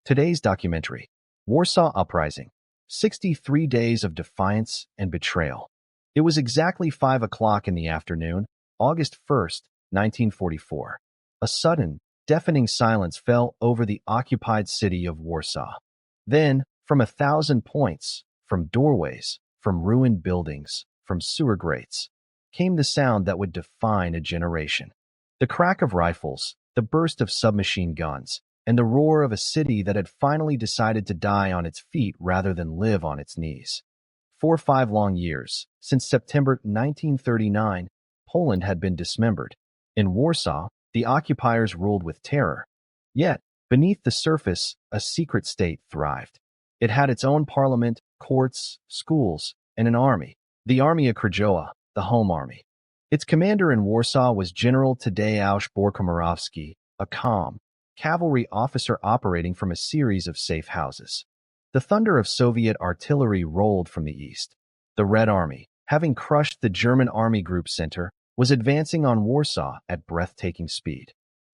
Today's documentary, Warsaw Uprising, 63 Days of Defiance and Betrayal. It was exactly 5 o'clock in the afternoon, August 1st, 1944. A sudden, deafening silence fell over the occupied city of Warsaw. Then, from 1,000 points, from doorways, from ruined buildings, from sewer grates, came the sound that would define a generation. The crack of rifles, the burst of submachine guns, and the roar of a city that had finally decided to die on its feet rather than live on its knees. For 5 long years, since September 1939, Poland had been dismembered. In Warsaw, the occupiers ruled with terror. Yet, beneath the surface, a secret state thrived. It had its own parliament, courts, schools, and an army, the Armia Krajowa, the Home Army. Its commander in Warsaw was General Tadeusz Borkomorowski, a calm, cavalry officer operating from a series of safe houses. The thunder of Soviet artillery rolled from the east. The Red Army, having crushed the German Army Group Center, was advancing on Warsaw at breathtaking speed.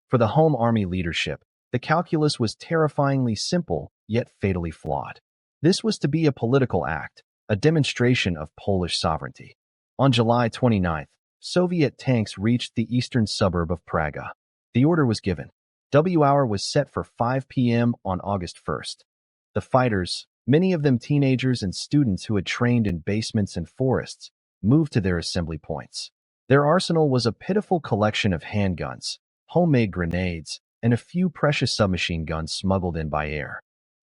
For the Home Army leadership, the calculus was terrifyingly simple, yet fatally flawed. This was to be a political act, a demonstration of Polish sovereignty. On July 29th, Soviet tanks reached the eastern suburb of Praga. The order was given. WWII was set for 5 p.m. on August 1st. The fighters, many of them teenagers and students who had trained in basements and forests, moved to their assembly points. Their arsenal was a pitiful collection of handguns, homemade grenades, and a few precious submachine guns smuggled in by air.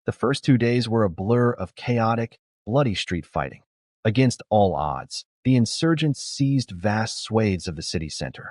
The first 2 days were a blur of chaotic, bloody street fighting. Against all odds, the insurgents seized vast swathes of the city center.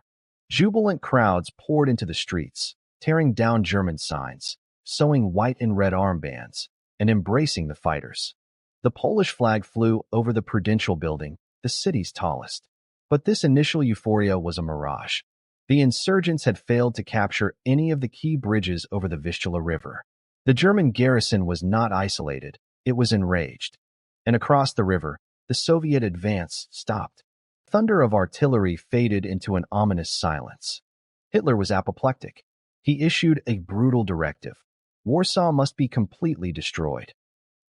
Jubilant crowds poured into the streets, tearing down German signs, sewing white and red armbands, and embracing the fighters. The Polish flag flew over the Prudential Building, the city's tallest. But this initial euphoria was a mirage. The insurgents had failed to capture any of the key bridges over the Vistula River. The German garrison was not isolated, it was enraged. And across the river, the Soviet advance stopped. Thunder of artillery faded into an ominous silence. Hitler was apoplectic. He issued a brutal directive. Warsaw must be completely destroyed.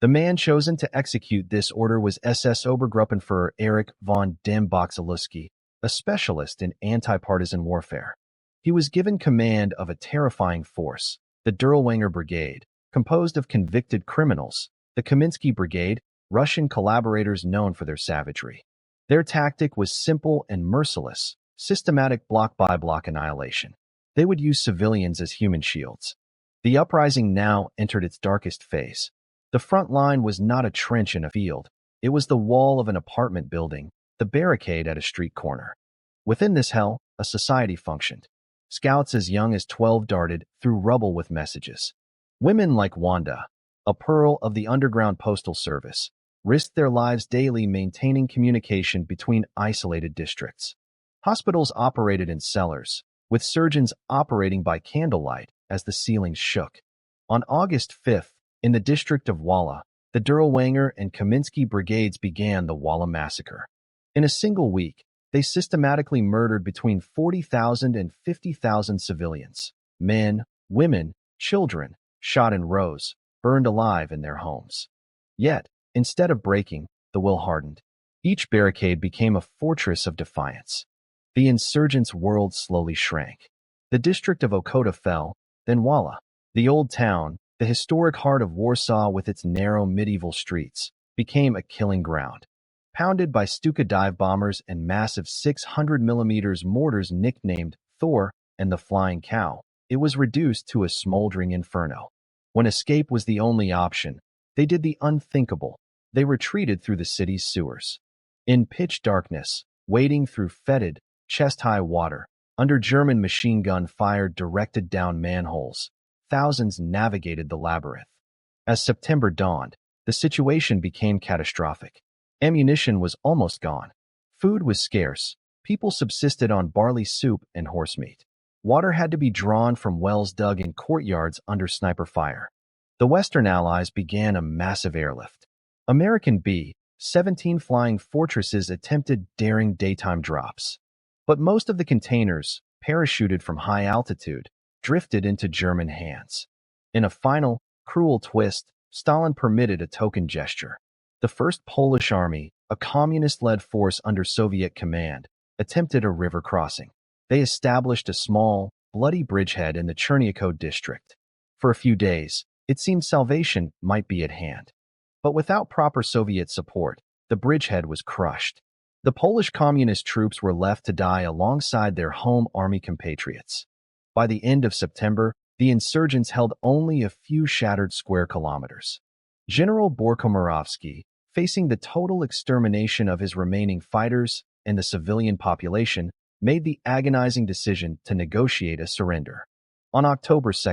The man chosen to execute this order was SS Obergruppenführer Erich von Dem-Boxeluski, a specialist in anti-partisan warfare. He was given command of a terrifying force, the Dirlewanger Brigade, composed of convicted criminals, the Kaminsky Brigade, Russian collaborators known for their savagery. Their tactic was simple and merciless, systematic block-by-block annihilation. They would use civilians as human shields. The uprising now entered its darkest phase. The front line was not a trench in a field. It was the wall of an apartment building, the barricade at a street corner. Within this hell, a society functioned. Scouts as young as 12 darted through rubble with messages. Women like Wanda, a pearl of the underground postal service, risked their lives daily maintaining communication between isolated districts. Hospitals operated in cellars, with surgeons operating by candlelight as the ceilings shook. On August 5th, in the district of Walla, the Dirlewanger and Kaminsky brigades began the Walla massacre. In a single week, they systematically murdered between 40,000 and 50,000 civilians. Men, women, children, shot in rows, burned alive in their homes. Yet, instead of breaking, the will hardened. Each barricade became a fortress of defiance. The insurgents' world slowly shrank. The district of Ochota fell, then Walla. The old town, the historic heart of Warsaw with its narrow medieval streets, became a killing ground. Pounded by Stuka dive bombers and massive 600mm mortars nicknamed Thor and the Flying Cow, it was reduced to a smoldering inferno. When escape was the only option, they did the unthinkable. They retreated through the city's sewers. In pitch darkness, wading through fetid, chest-high water, under German machine gun fire directed down manholes, thousands navigated the labyrinth. As September dawned, the situation became catastrophic. Ammunition was almost gone. Food was scarce. People subsisted on barley soup and horse meat. Water had to be drawn from wells dug in courtyards under sniper fire. The Western Allies began a massive airlift. American B-17 flying fortresses attempted daring daytime drops. But most of the containers, parachuted from high altitude, drifted into German hands. In a final, Cruel twist, Stalin permitted a token gesture. The First Polish Army, a communist-led force under Soviet command, attempted a river crossing. They established a small, bloody bridgehead in the Chernihiv district. For a few days, it seemed salvation might be at hand. But without proper Soviet support, the bridgehead was crushed. The Polish communist troops were left to die alongside their home army compatriots. By the end of September, the insurgents held only a few shattered square kilometers. General Borkomarovsky, facing the total extermination of his remaining fighters and the civilian population, made the agonizing decision to negotiate a surrender. On October 2,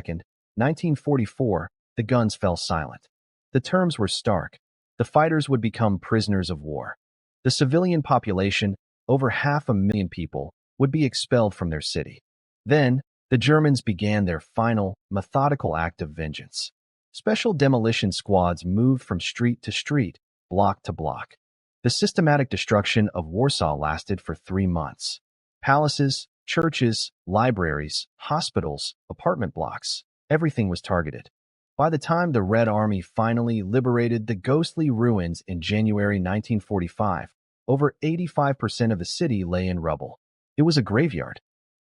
1944, the guns fell silent. The terms were stark. The fighters would become prisoners of war. The civilian population, over 500,000 people, would be expelled from their city. Then, the Germans began their final, methodical act of vengeance. Special demolition squads moved from street to street, block to block. The systematic destruction of Warsaw lasted for 3 months. Palaces, churches, libraries, hospitals, apartment blocks, everything was targeted. By the time the Red Army finally liberated the ghostly ruins in January 1945, over 85% of the city lay in rubble. It was a graveyard.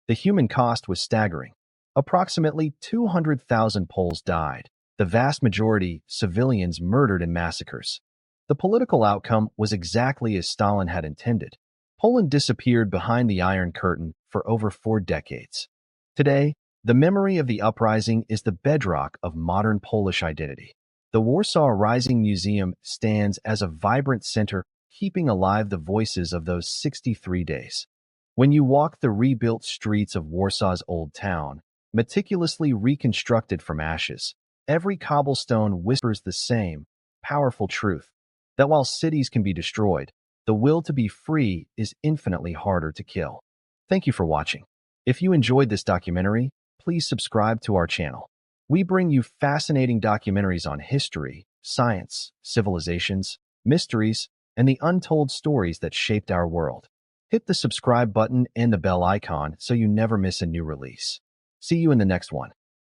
The human cost was staggering. Approximately 200,000 Poles died, the vast majority civilians murdered in massacres. The political outcome was exactly as Stalin had intended. Poland disappeared behind the Iron Curtain for over 4 decades. Today, the memory of the uprising is the bedrock of modern Polish identity. The Warsaw Rising Museum stands as a vibrant center, keeping alive the voices of those 63 days. When you walk the rebuilt streets of Warsaw's old town, meticulously reconstructed from ashes, every cobblestone whispers the same powerful truth, that while cities can be destroyed, the will to be free is infinitely harder to kill. Thank you for watching. If you enjoyed this documentary, please subscribe to our channel. We bring you fascinating documentaries on history, science, civilizations, mysteries, and the untold stories that shaped our world. Hit the subscribe button and the bell icon so you never miss a new release. See you in the next one.